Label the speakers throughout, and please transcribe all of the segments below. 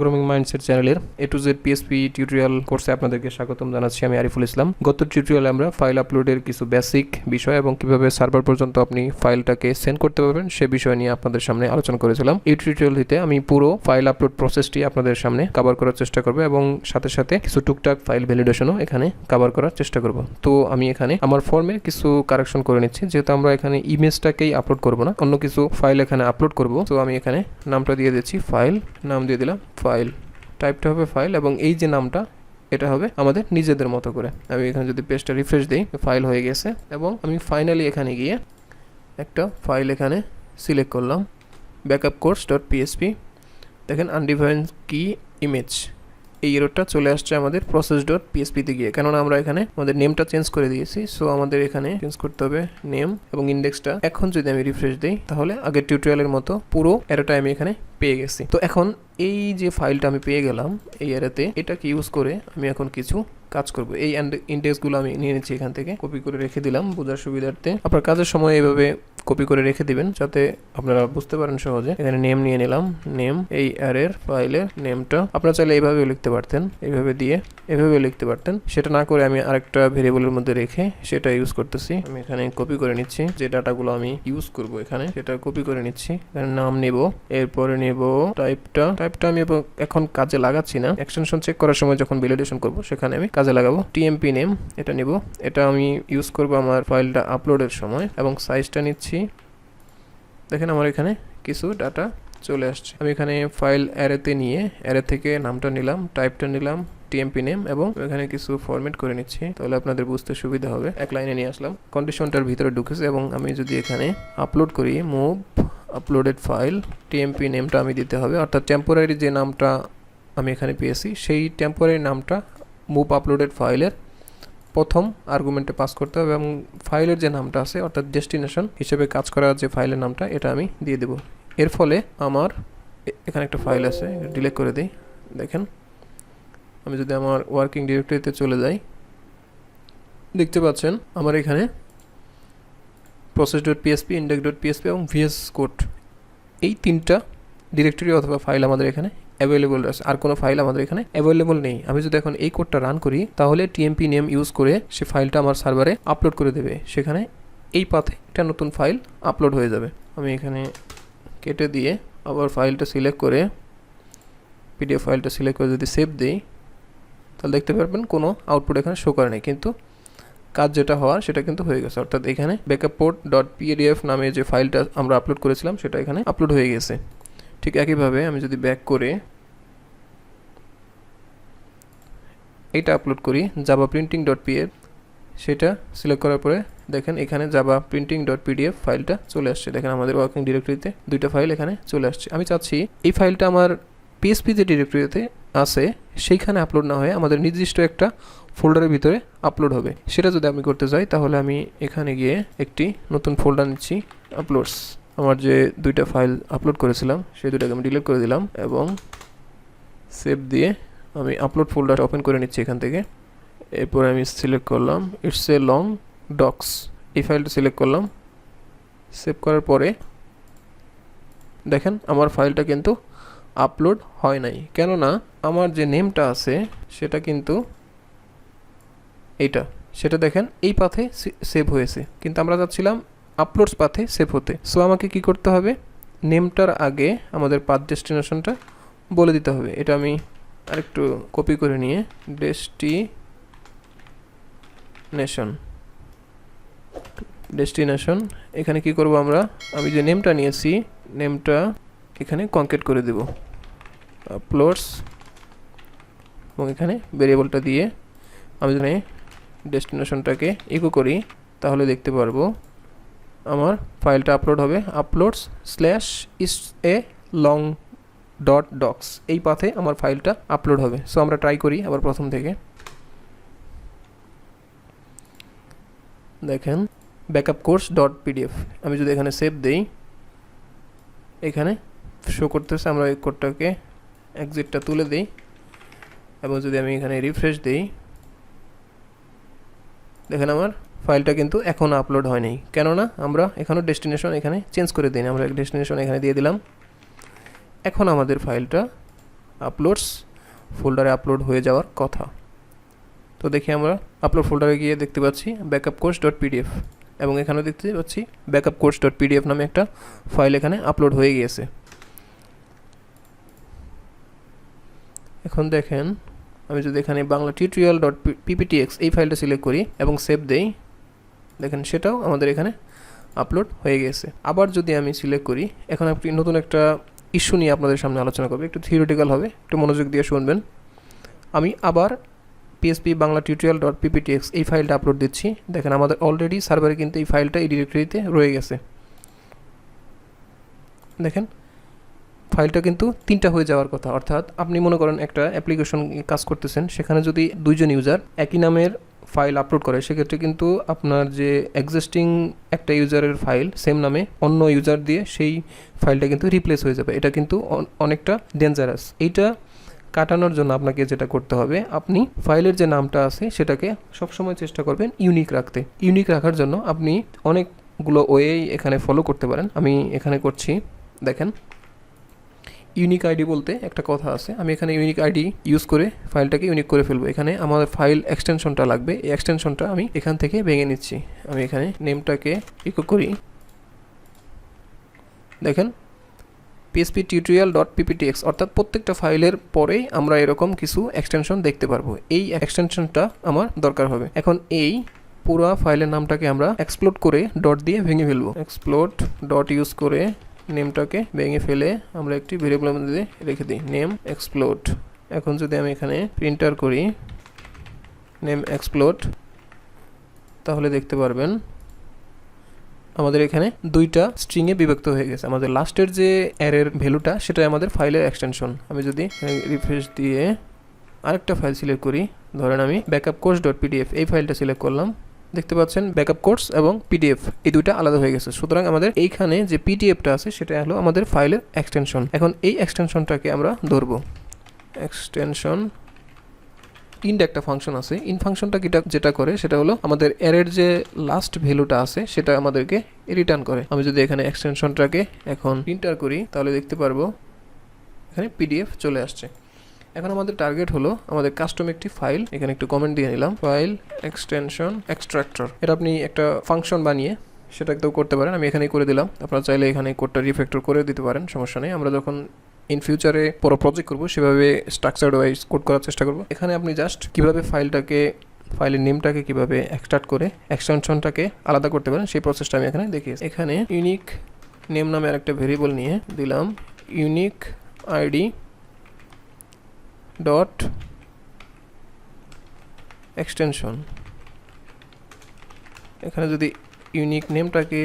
Speaker 1: Programming mindset চ্যানেলের A to Z PHP tutorial কোর্সে আপনাদেরকে স্বাগতম জানাচ্ছি। আমি আরিফুল ইসলাম। গত টিউটোরিয়ালে আমরা ফাইল আপলোডের কিছু বেসিক বিষয় এবং কিভাবে সার্ভার পর্যন্ত আপনি ফাইলটাকে সেন্ড করতে পারবেন সে বিষয় নিয়ে আপনাদের সামনে আলোচনা করেছিলাম। এই টিউটোরিয়ালটিতে আমি পুরো ফাইল আপলোড প্রসেসটি আপনাদের সামনে কভার করার চেষ্টা করব এবং সাথে সাথে কিছু টুকটাক ফাইল ভ্যালিডেশনও এখানে কভার করার চেষ্টা করব। তো আমি এখানে আমার ফর্মে কিছু কারেকশন করে নিচ্ছি, যেহেতু আমরা এখানে ইমেজটাকেই আপলোড করব না, অন্য কিছু ফাইল এখানে আপলোড করব। তো আমি এখানে নামটা দিয়ে দিচ্ছি ফাইল, নাম দিয়ে দিলাম ফাইল, টাইপটা হবে ফাইল এবং এই যে নামটা এটা হবে আমাদের নিজেদের মতো করে। আমি এখানে যদি পেজটা রিফ্রেশ দিই, ফাইল হয়ে গেছে এবং আমি ফাইনালি এখানে গিয়ে একটা ফাইল এখানে সিলেক্ট করলাম, ব্যাকআপ কোর্স.php। দেখেন আনডিফাইন্ড কি ইমেজ, এই এররটা চলে আসছে আমাদের process.php তে গিয়ে, কেননা আমরা এখানে আমাদের নেমটা চেঞ্জ করে দিয়েছি। সো আমাদের এখানে চেঞ্জ করতে হবে নেম এবং ইন্ডেক্সটা। এখন যদি আমি রিফ্রেশ দিই তাহলে আগের টিউটোরিয়ালের মতো পুরো এররটা আমি এখানে পেয়ে গেছি। তো এখন এই যে ফাইলটা আমি পেয়ে গেলাম এই এররতে, এটাকে ইউজ করে আমি এখন কিছু কাজ করব। এই ইন্ডেক্সগুলো আমি নিয়ে নিচ্ছি এখান থেকে, কপি করে রেখে দিলাম বোঝার সুবিধার্থে। আপনার কাজের সময় এইভাবে কপি করে রেখে দিবেন যাতে আপনারা বুঝতে পারেন সহজে। এখানে নেম নিয়ে নিলাম, নেম, এই অ্যারের ফাইলের নেমটা আপনারা চাইলে এইভাবেও লিখতে পারতেন, এইভাবে দিয়ে এভাবেও লিখতে পারতেন। সেটা না করে আমি আরেকটা ভেরিয়েবলের মধ্যে রেখে সেটা ইউজ করতেছি। আমি এখানে কপি করে নিচ্ছি, যে ডাটাগুলো আমি ইউজ করব এখানে সেটা কপি করে নিচ্ছি। এখানে নাম নেব, এরপরে নেব টাইপটা আমি এখন কাজে লাগাচ্ছি না, এক্সটেনশন চেক করার সময় যখন ভ্যালিডেশন করব সেখানে আমি কাজে লাগাবো। টিএমপি নেম এটা নেব, এটা আমি ইউজ করব আমার ফাইলটা আপলোডের সময় এবং সাইজটা নিচ্ছি। দেখেন আমার এখানে কিছু ডাটা চলে আসছে। আমি এখানে ফাইল অ্যারেতে নিয়ে অ্যারে থেকে নামটা নিলাম, টাইপটা নিলাম, টিএমপি নেম এবং এখানে কিছু ফরম্যাট করে নিচ্ছি, তাহলে আপনাদের বুঝতে সুবিধা হবে। এক লাইনে নিয়ে আসলাম, কন্ডিশনটার ভিতরে ঢুকেছে এবং আমি যদি এখানে আপলোড করি, মুভ আপলোডেড ফাইল, টিএমপি নেমটা আমি দিতে হবে, অর্থাৎ টেম্পোরারি যে নামটা আমি এখানে পেয়েছি সেই টেম্পোরারি নামটা মুভ আপলোডেড ফাইলের প্রথম আর্গুমেন্টে পাস করতে হবে এবং ফাইলের যে নামটা আছে অর্থাৎ ডেস্টিনেশন হিসেবে কাজ করা যে ফাইলের নামটা এটা আমি দিয়ে দেব। এর ফলে আমার এখানে একটা ফাইল আছে, ডিলিট করে দিই। দেখেন আমি যদি আমার ওয়ার্কিং ডিরেক্টরিতে চলে যাই, দেখতে পাচ্ছেন আমার এখানে process.php, index.php এবং vs code এই তিনটা ডিরেক্টরি অথবা ফাইল আমাদের এখানে অ্যাভেলেবল আছে। আর কোনো ফাইল আমাদের এখানে অ্যাভেলেবল নেই। আমি যদি এখন এই কোডটা রান করি তাহলে টিএমপি নেম ইউজ করে সে ফাইলটা আমার সার্ভারে আপলোড করে দেবে, সেখানে এই পাথে একটা নতুন ফাইল আপলোড হয়ে যাবে। আমি এখানে কেটে দিয়ে আবার ফাইলটা সিলেক্ট করে পিডিএফ ফাইলটা সিলেক্ট করে যদি সেভ দিই তাহলে দেখতে পারবেন কোনো আউটপুট এখানে শো করে নাই, কিন্তু কাজ যেটা হওয়ার সেটা কিন্তু হয়ে গেছে। অর্থাৎ এখানে backup.pdf নামে যে ফাইলটা আমরা আপলোড করেছিলাম সেটা এখানে আপলোড হয়ে গেছে। ঠিক একইভাবে আমি যদি ব্যাক করে এইটা আপলোড করি জাভা প্রিন্টিং.pdf, সেটা সিলেক্ট করার পরে দেখেন এখানে জাভা প্রিন্টিং.pdf ফাইলটা চলে আসছে। দেখেন আমাদের ওয়ার্কিং ডিরেক্টরিতে দুইটা ফাইল এখানে চলে আসছে। আমি চাচ্ছি এই ফাইলটা আমার PHP যে ডিরেক্টরিতে আছে সেইখানে আপলোড না হয়ে আমাদের নির্দিষ্ট একটা ফোল্ডারের ভিতরে আপলোড হবে। সেটা যদি আমি করতে যাই তাহলে আমি এখানে গিয়ে একটি নতুন ফোল্ডার নিচ্ছি, আপলোডস। আমার যে দুইটা ফাইল আপলোড করেছিলাম সেই দুইটাকে আমি ডিলিট করে দিলাম এবং সেভ দিয়ে আমি আপলোড ফোল্ডার ওপেন করে নিচ্ছি এখান থেকে। এরপর আমি সিলেক্ট করলাম ইটস এ লং ডক্স, এই ফাইলটা সিলেক্ট করলাম। সেভ করার পরে দেখেন আমার ফাইলটা কিন্তু আপলোড হয় নাই, কেননা আমার যে নেমটা আছে সেটা কিন্তু এইটা, সেটা দেখেন এই পাথে সেভ হয়েছে, কিন্তু আমরা চাচ্ছিলাম আপলোডস পাথে সেভ হতে। সো আমাকে কি করতে হবে, নেমটার আগে আমাদের পাথ ডেস্টিনেশনটা বলে দিতে হবে। এটা আমি আরেকটু কপি করে নিয়ে ডেস্টিনেশন এখানে কি করব আমরা, আমি যে নেমটা নিয়েছি নেমটা এখানে কনকেট করে দেব আপলোডস এবং এখানে ভেরিয়েবলটা দিয়ে আমি যদি ডেস্টিনেশনটাকে ইকো করি তাহলে দেখতে পারবো আমার ফাইলটা আপলোড হবে uploads/is-a-long.docs, এই পাথে আমার ফাইলটা আপলোড হবে। সো আমরা ট্রাই করি আবার প্রথম থেকে। দেখেন ব্যাকআপ কোর্স.pdf, আমি যদি এখানে সেভ দেই এখানে শো করতেছে। আমরা এই কোডটাকে এক্সিটটা তুলে দিই এবং যদি আমি এখানে রিফ্রেশ দিই দেখেন আমার ফাইলটা কিন্তু এখনও আপলোড হয়নি, কেননা আমরা এখনও ডেস্টিনেশন এখানে চেঞ্জ করে দিই না। আমরা ডেস্টিনেশন এখানে দিয়ে দিলাম, এখন আমাদের ফাইলটা আপলোডস ফোল্ডারে আপলোড হয়ে যাওয়ার কথা। তো দেখি আমরা আপলোড ফোল্ডারে গিয়ে দেখতে পাচ্ছি ব্যাকআপ কোর্স ডট পিডিএফ, এবং এখানেও দেখতে পাচ্ছি ব্যাকআপ কোর্স ডট পিডিএফ নামে একটা ফাইল এখানে আপলোড হয়ে গিয়েছে। এখন দেখেন আমি যদি এখানে বাংলা টিউটোরিয়াল ডট পিপিটিএক্স এই ফাইলটা সিলেক্ট করি এবং সেভ দেই, দেখেন সেটাও আমাদের এখানে আপলোড হয়ে গেছে। আবার যদি আমি সিলেক্ট করি, এখন আপনি নতুন একটা ইস্যু নিয়ে আপনাদের সামনে আলোচনা করবে, একটু থিওরিটিক্যাল হবে, একটু মনোযোগ দিয়ে শুনবেন। আমি আবার PHP Bangla tutorial dot PPTX এই ফাইলটা আপলোড দিচ্ছি। দেখেন আমাদের অলরেডি সার্ভারে কিন্তু এই ফাইলটা এই ডিরেক্টরিতে রয়ে গেছে। দেখেন ফাইলটা কিন্তু 3টা হয়ে যাওয়ার কথা, অর্থাৎ আপনি মনে করেন একটা অ্যাপ্লিকেশন কাজ করতেছেন, সেখানে যদি 2জন ইউজার একই নামের ফাইল আপলোড করে, সেক্ষেত্রে কিন্তু আপনার যে এক্সিস্টিং একটা ইউজারের ফাইল সেম নামে অন্য ইউজার দিয়ে সেই ফাইলটা কিন্তু রিপ্লেস হয়ে যাবে। এটা কিন্তু অনেকটা ডেঞ্জারাস। এইটা কাটানোর জন্য আপনাকে যেটা করতে হবে, আপনি ফাইলের যে নামটা আছে সেটাকে সবসময় চেষ্টা করবেন ইউনিক রাখতে। ইউনিক রাখার জন্য আপনি অনেকগুলো ওয়ে এখানে ফলো করতে পারেন। আমি এখানে করছি, দেখেন ইউনিক আইডি বলতে একটা কথা আছে, আমি এখানে ইউনিক আইডি ইউজ করে ফাইলটাকে ইউনিক করে ফেলবো। এখানে আমার ফাইল এক্সটেনশনটা লাগবে, এই এক্সটেনশনটা আমি এখান থেকে ভেঙে নিচ্ছি। আমি এখানে নেমটাকে ইকো করি, দেখেন PHP টিউটোরিয়াল ডট পিপিটিএক্স, অর্থাৎ প্রত্যেকটা ফাইলের পরেই আমরা এরকম কিছু এক্সটেনশন দেখতে পারবো। এই এক্সটেনশনটা আমার দরকার হবে। এখন এই পুরো ফাইলের নামটাকে আমরা এক্সপ্লোড করে ডট দিয়ে ভেঙে ফেলবো। এক্সপ্লোড ডট ইউজ করে নেমটাকে ভেঙে ফেলে আমরা একটি ভেরিয়েবলের মধ্যে রেখে দিই, নেম এক্সপ্লোড। এখন যদি আমি এখানে প্রিন্টার করি নেম এক্সপ্লোড, তাহলে দেখতে পারবেন আমাদের এখানে 2টা স্ট্রিংয়ে বিভক্ত হয়ে গেছে। আমাদের লাস্টের যে অ্যারের ভ্যালুটা সেটাই আমাদের ফাইলের এক্সটেনশন। আমি যদি রিফ্রেশ দিয়ে আরেকটা ফাইল সিলেক্ট করি, ধরেন আমি ব্যাকআপ কোর্স ডট পিডিএফ এই ফাইলটা সিলেক্ট করলাম, দেখতে পাচ্ছেন ব্যাকআপ কোর্স এবং পিডিএফ এই 2টা আলাদা হয়ে গেছে। সুতরাং আমাদের এইখানে যে পিডিএফটা আছে সেটা হলো আমাদের ফাইলের এক্সটেনশন। এখন এই এক্সটেনশনটাকে আমরা ধরবো, এক্সটেনশন ইন্ড একটা ফাংশন আছে। ইন ফাংশনটা যেটা করে সেটা হলো আমাদের অ্যারের যে লাস্ট ভ্যালুটা আছে সেটা আমাদেরকে রিটার্ন করে। আমি যদি এখানে এক্সটেনশনটাকে এখন এন্টার করি, তাহলে দেখতে পারবো এখানে পিডিএফ চলে আসছে। এখন আমাদের টার্গেট হলো আমাদের কাস্টম একটি ফাইল, এখানে একটু কমেন্ট দিয়ে নিলাম, ফাইল এক্সটেনশন এক্সট্রাক্টর। এটা আপনি একটা ফাংশন বানিয়ে সেটা একদম করতে পারেন, আমি এখানেই করে দিলাম। আপনারা চাইলে এখানে কোডটা রিফ্যাক্টর করে দিতে পারেন, সমস্যা নেই। আমরা যখন ইন ফিউচারে বড় প্রজেক্ট করবো সেভাবে স্ট্রাকচার্ড ওয়াইজ কোড করার চেষ্টা করবো। এখানে আপনি জাস্ট কীভাবে ফাইলের নেমটাকে কীভাবে এক্সট্রাক্ট করে এক্সটেনশনটাকে আলাদা করতে পারেন সেই প্রসেসটা আমি এখানে দেখিয়েছি। এখানে ইউনিক নেম নামে আরেকটা ভেরিয়েবল নিয়ে দিলাম ইউনিক আইডি ডট এক্সটেনশন। এখানে যদি ইউনিক নেমটাকে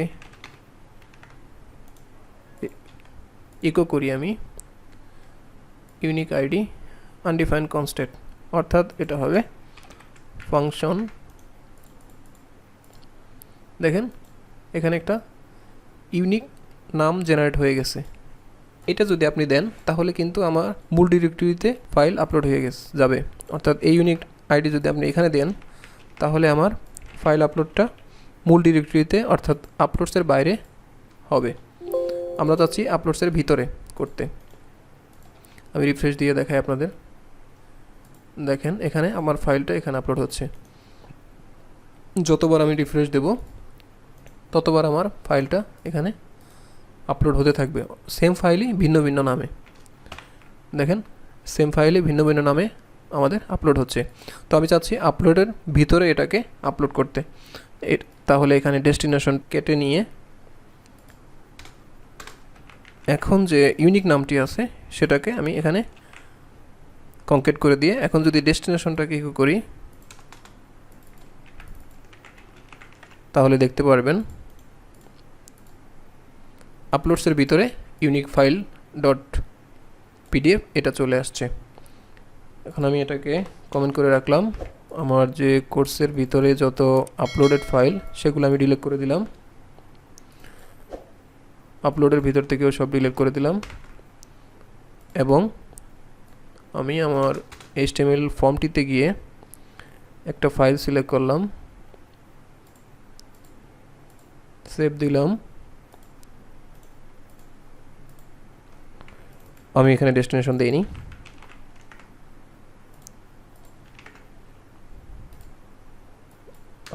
Speaker 1: ইকো করি আমি ইউনিক আইডি আনডিফাইন্ড কনস্ট্যান্ট, অর্থাৎ এটা হবে ফাংশন। দেখেন এখানে একটা ইউনিক নাম জেনারেট হয়ে গেছে। এটা যদি আপনি দেন তাহলে কিন্তু আমার মূল ডিরেক্টরিতে ফাইল আপলোড হয়ে যাবে। অর্থাৎ এই ইউনিক আইডি যদি আপনি এখানে দেন তাহলে আমার ফাইল আপলোডটা মূল ডিরেক্টরিতে অর্থাৎ আপলোডসের বাইরে হবে। আমরা চাচ্ছি আপলোডসের ভিতরে করতে। আমি রিফ্রেশ দিয়ে দেখাই আপনাদের, দেখেন এখানে আমার ফাইলটা এখানে আপলোড হচ্ছে। যতবার আমি রিফ্রেশ দেব ততবার আমার ফাইলটা এখানে আপলোড হতে থাকবে, সেম ফাইলই ভিন্ন ভিন্ন নামে। দেখেন সেম ফাইলই ভিন্ন ভিন্ন নামে আমাদের আপলোড হচ্ছে। তো আমি চাচ্ছি আপলোডের ভিতরে এটাকে আপলোড করতে। তাহলে এখানে ডেস্টিনেশন কেটে নিয়ে এখন যে ইউনিক নামটি আছে সেটাকে আমি এখানে কনকেট করে দিয়ে এখন যদি ডেস্টিনেশনটাকে ইকো করি তাহলে দেখতে পারবেন আপলোডসের ভিতরে ইউনিক ফাইল ডট পিডিএফ এটা চলে আসছে। এখন আমি এটাকে কমেন্ট করে রাখলাম, আমার যে কোর্সের ভিতরে যত আপলোডেড ফাইল সেগুলো আমি ডিলিট করে দিলাম, আপলোডের ভিতর থেকেও সব ডিলিট করে দিলাম, এবং আমি আমার HTML ফর্মটিতে গিয়ে একটা ফাইল সিলেক্ট করলাম, সেভ দিলাম। আমি এখানে ডেস্টিনেশন দেইনি,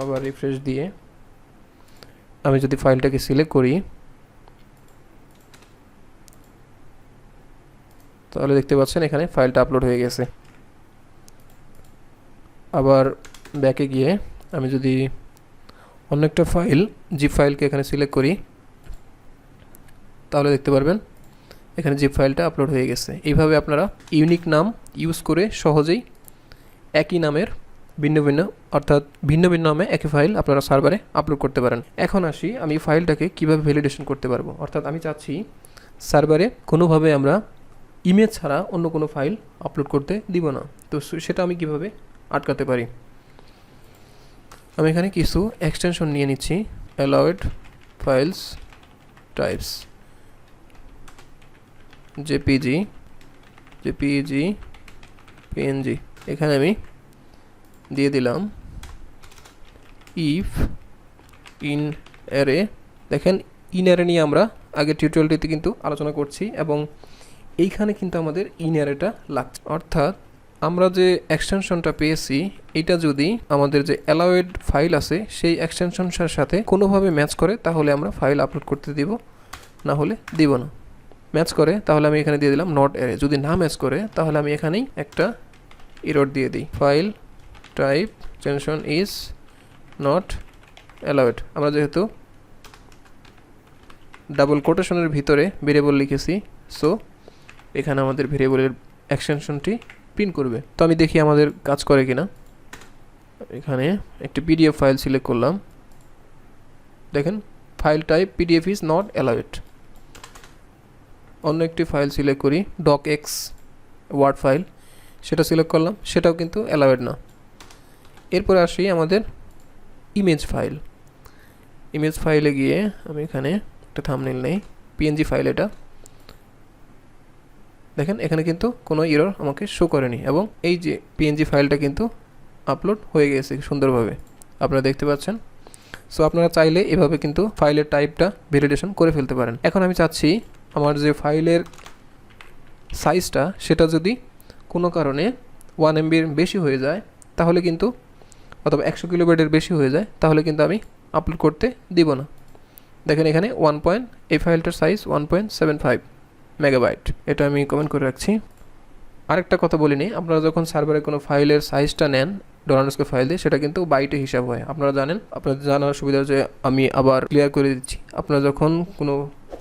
Speaker 1: আবার রিফ্রেশ দিয়ে আমি যদি ফাইলটাকে সিলেক্ট করি তাহলে দেখতে পাচ্ছেন এখানে ফাইলটা আপলোড হয়ে গেছে। আবার ব্যাকে গিয়ে আমি যদি অন্য একটা ফাইল জিপ ফাইলকে এখানে সিলেক্ট করি তাহলে দেখতে পারবেন এখানে জিপ ফাইলটা আপলোড হয়ে গেছে। এইভাবে আপনারা ইউনিক নাম ইউজ করে সহজেই একই নামের ভিন্ন ভিন্ন অর্থাৎ ভিন্ন ভিন্ন নামে একই ফাইল আপনারা সার্ভারে আপলোড করতে পারেন। এখন আসি আমি ফাইলটাকে কিভাবে ভ্যালিডেশন করতে পারবো, অর্থাৎ আমি চাচ্ছি সার্ভারে কোনোভাবে আমরা ইমেজ ছাড়া অন্য কোনো ফাইল আপলোড করতে দিব না। তো সেটা আমি কিভাবে আটকাতে পারি, আমি এখানে কিছু এক্সটেনশন নিয়ে নিচ্ছি। Allowed files types JPG PNG, এখানে আমি দিয়ে দিলাম ইফ ইন অ্যারে। দেখেন ইন অ্যারে নিয়ে আমরা আগের টিউটোরিয়ালটিতে কিন্তু আলোচনা করছি এবং এইখানে কিন্তু আমাদের ইন অ্যারেটা লাগছে, অর্থাৎ আমরা যে এক্সটেনশনটা পেয়েছি এটা যদি আমাদের যে অ্যালাউড ফাইল আছে সেই এক্সটেনশনটার সাথে কোনোভাবে ম্যাচ করে তাহলে আমরা ফাইল আপলোড করতে দিব, না হলে দিব না। ম্যাচ করে তাহলে আমি এখানে দিয়ে দিলাম নট অ্যারে, যদি না ম্যাচ করে তাহলে আমি এখানেই একটা এরর দিয়ে দিই, file type extension is not allowed. আমরা যেহেতু ডাবল কোটেশনের ভিতরে ভেরিয়েবল লিখেছি, সো এখানে আমাদের ভেরিয়েবলের এক্সটেনশনটি প্রিন্ট করবে। তো আমি দেখি আমাদের কাজ করে কিনা। এখানে একটি পিডিএফ ফাইল সিলেক্ট করলাম, দেখেন file type PDF is not allowed. অন্য একটি ফাইল সিলেক্ট করি ডক এক্স ওয়ার্ড ফাইল, সেটা সিলেক্ট করলাম, সেটাও কিন্তু অ্যালাউড না। এরপরে আসি আমাদের ইমেজ ফাইল। ইমেজ ফাইলে গিয়ে আমি এখানে একটা থাম্বনেল নেই, পিএনজি ফাইল এটা। দেখেন এখানে কিন্তু কোনো এরর আমাকে শো করেনি এবং এই যে পিএনজি ফাইলটা কিন্তু আপলোড হয়ে গেছে সুন্দরভাবে, আপনারা দেখতে পাচ্ছেন। সো আপনারা চাইলে এভাবে কিন্তু ফাইলের টাইপটা ভ্যালিডেশন করে ফেলতে পারেন। এখন আমি চাচ্ছি আমার যে ফাইলের সাইজটা সেটা যদি কোনো কারণে 1 MBর বেশি হয়ে যায় তাহলে কিন্তু, অথবা 100 কিলোবাইটের বেশি হয়ে যায় তাহলে কিন্তু আমি আপলোড করতে দিব না। দেখেন এখানে এই ফাইলটার সাইজ 1.75 মেগাবাইট, এটা আমি কমেন্ট করে রাখছি। আরেকটা কথা বলিনি, আপনারা যখন সার্ভারে কোনো ফাইলের সাইজটা নেন $_ ফাইল দিয়ে, সেটা কিন্তু বাইটে হিসাব হয়। আপনারা জানেন, আপনাদের জানার সুবিধা যে আমি আবার ক্লিয়ার করে দিচ্ছি। আপনারা যখন কোনো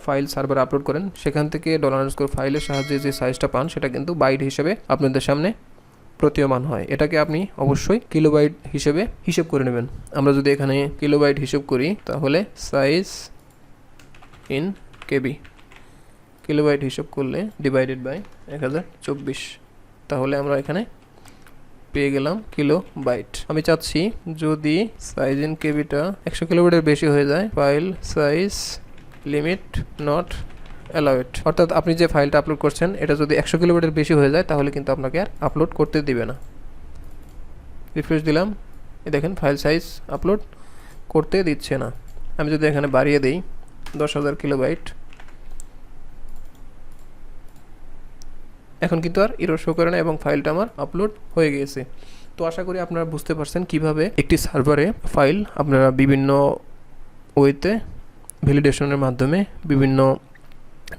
Speaker 1: ফাইল সার্ভারে আপলোড করেন সেখান থেকে $_ ফাইলের সাহায্যে যে সাইজটা পান সেটা কিন্তু বাইট হিসেবে আপনাদের সামনে প্রতীয়মান হয়। এটাকে আপনি অবশ্যই কিলোবাইট হিসেবে হিসেব করে নেবেন। আমরা যদি এখানে কিলোবাইট হিসেব করি তাহলে সাইজ ইন কেবি, কিলোবাইট হিসেব করলে ডিভাইডেড বাই 1024, তাহলে আমরা এখানে পেয়ে গেলাম কিলোবাইট। আমি চাচ্ছি যদি সাইজ ইন কেবিটা 100 কিলোবাইটের বেশি হয়ে যায়, file size limit not allowed, অর্থাৎ আপনি যে ফাইলটা আপলোড করছেন এটা যদি 100 কিলোবাইটের বেশি হয়ে যায় তাহলে কিন্তু আপনাকে আর আপলোড করতে দিবে না। রিফ্রেশ দিলাম, দেখেন ফাইল সাইজ আপলোড করতে দিচ্ছে না। আমি যদি এখানে বাড়িয়ে দিই 10,000 কিলোবাইট, এখন কিন্তু আর এরর শো করে না এবং ফাইলটা আমার আপলোড হয়ে গিয়েছে। তো আশা করি আপনারা বুঝতে পারছেন কিভাবে একটি সার্ভারে ফাইল আপনারা বিভিন্ন ওয়েতে ভ্যালিডেশনের মাধ্যমে বিভিন্ন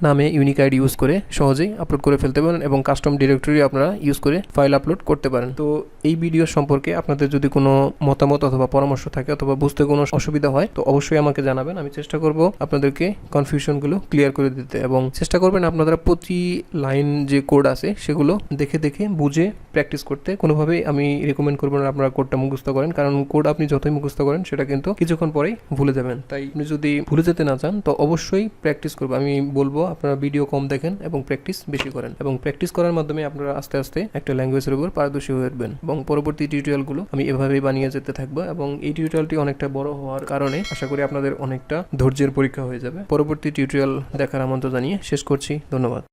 Speaker 1: নামে ইউনিক আইডি ইউজ করে সহজেই আপলোড করে ফেলতে পারেন এবং কাস্টম ডিরেক্টরি আপনারা ইউজ করে ফাইল আপলোড করতে পারেন। তো এই ভিডিও সম্পর্কে আপনাদের যদি কোনো মতামত অথবা পরামর্শ থাকে অথবা বুঝতে কোনো অসুবিধা হয় তো অবশ্যই আমাকে জানাবেন। আমি চেষ্টা করব আপনাদেরকে কনফিউশনগুলো ক্লিয়ার করে দিতে এবং চেষ্টা করবেন আপনারা প্রতি লাইন যে কোড আছে সেগুলো দেখে দেখে বুঝে প্র্যাকটিস করতে। কোনোভাবেই আমি রেকমেন্ড করবো না আপনারা কোডটা মুখস্থ করেন, কারণ কোড আপনি যতই মুখস্থ করেন সেটা কিন্তু কিছুক্ষণ পরেই ভুলে যাবেন। তাই আপনি যদি ভুলে যেতে না চান তো অবশ্যই প্র্যাকটিস করবো। আমি বলবো আপনারা ভিডিও কম দেখেন এবং প্র্যাকটিস বেশি করেন এবং প্র্যাকটিস করার মাধ্যমে আপনারা আস্তে আস্তে একটা ল্যাঙ্গুয়েজের উপর পারদর্শী হয়ে উঠবেন এবং পরবর্তী টিউটোরিয়ালগুলো আমি এভাবেই বানিয়ে যেতে থাকবো এবং এই টিউটোরিয়ালটি অনেকটা বড় হওয়ার কারণে আশা করি আপনাদের অনেকটা ধৈর্যের পরীক্ষা হয়ে যাবে। পরবর্তী টিউটোরিয়াল দেখার আমন্ত্রণ জানিয়ে শেষ করছি। ধন্যবাদ।